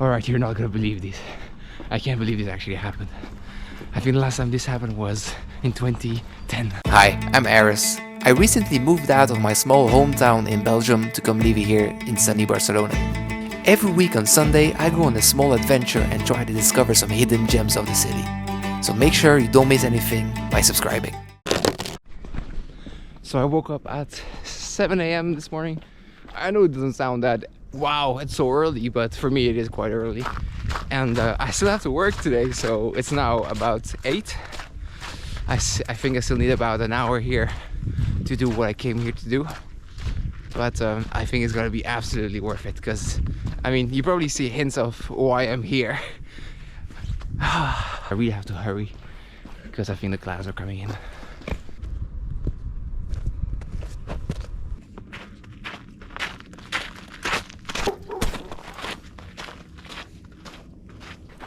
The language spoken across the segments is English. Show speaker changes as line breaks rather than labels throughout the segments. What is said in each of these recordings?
Alright, you're not gonna believe this. I can't believe this actually happened. I think the last time this happened was in 2010.
Hi, I'm Aris. I recently moved out of my small hometown in Belgium to come live here in sunny Barcelona. Every week on Sunday, I go on a small adventure and try to discover some hidden gems of the city. So make sure you don't miss anything by subscribing.
So I woke up at 7 a.m. this morning. I know it doesn't sound that, wow, it's so early, but for me it is quite early. And I still have to work today, so it's now about 8. I think I still need about an hour here to do what I came here to do. But I think it's gonna be absolutely worth it, because I mean, you probably see hints of why I'm here. I really have to hurry because I think the clouds are coming in.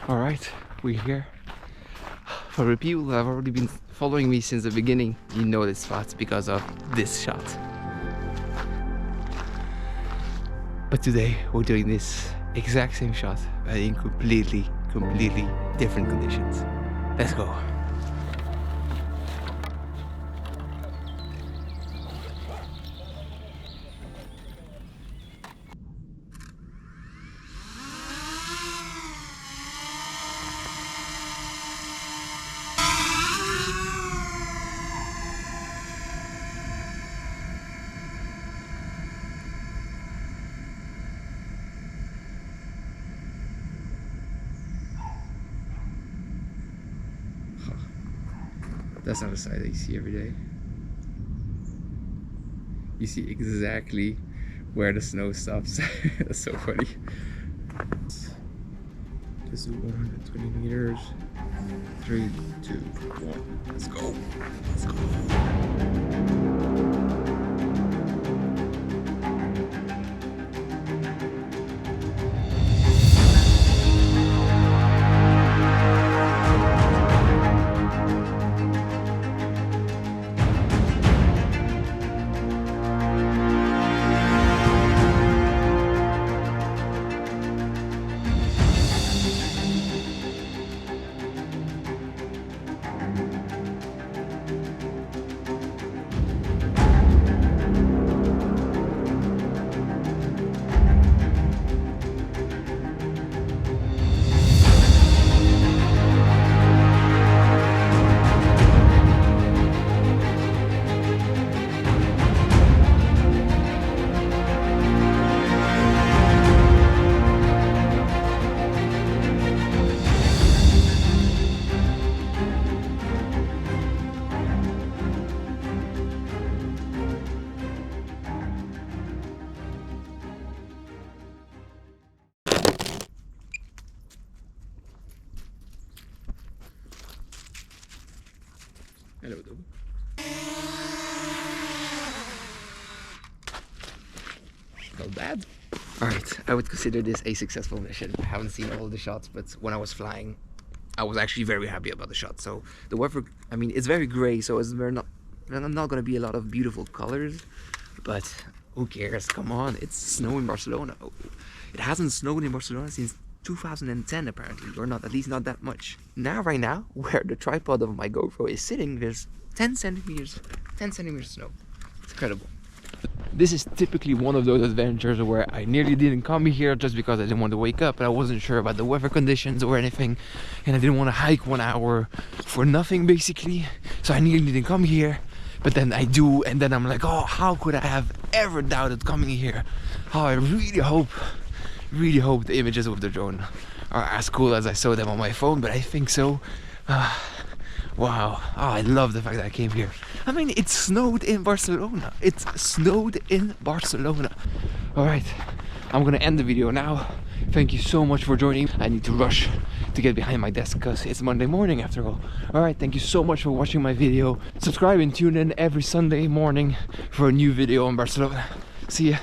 Alright, we're here. For the people who have already been following me since the beginning, you know this spot because of this shot. But today we're doing this exact same shot, but in completely different conditions. Let's go. That's not a sight that you see every day. You see exactly where the snow stops. That's so funny. Just do 120 meters. 3, 2, 1. Let's go. Let's go. Hello, Toby. Not bad. Alright, I would consider this a successful mission. I haven't seen all the shots, but when I was flying, I was actually very happy about the shot. So the weather, I mean, it's very gray, so it's not going to be a lot of beautiful colors, but who cares? Come on, it's snow in Barcelona. It hasn't snowed in Barcelona since 2010 apparently, or not, at least not that much. Right now, where the tripod of my GoPro is sitting, there's 10 centimeters of snow. It's incredible. This is typically one of those adventures where I nearly didn't come here just because I didn't want to wake up, and I wasn't sure about the weather conditions or anything, and I didn't want to hike 1 hour for nothing basically, so I nearly didn't come here. But then I do, and then I'm like, oh, how could I have ever doubted coming here? Oh, I really hope the images of the drone are as cool as I saw them on my phone, but I think so. Wow. Oh, I love the fact that I came here. I mean, it snowed in Barcelona. Alright, I'm gonna end the video now. Thank you so much for joining. I need to rush to get behind my desk because it's Monday morning after all. Alright, thank you so much for watching my video. Subscribe and tune in every Sunday morning for a new video on Barcelona. See ya.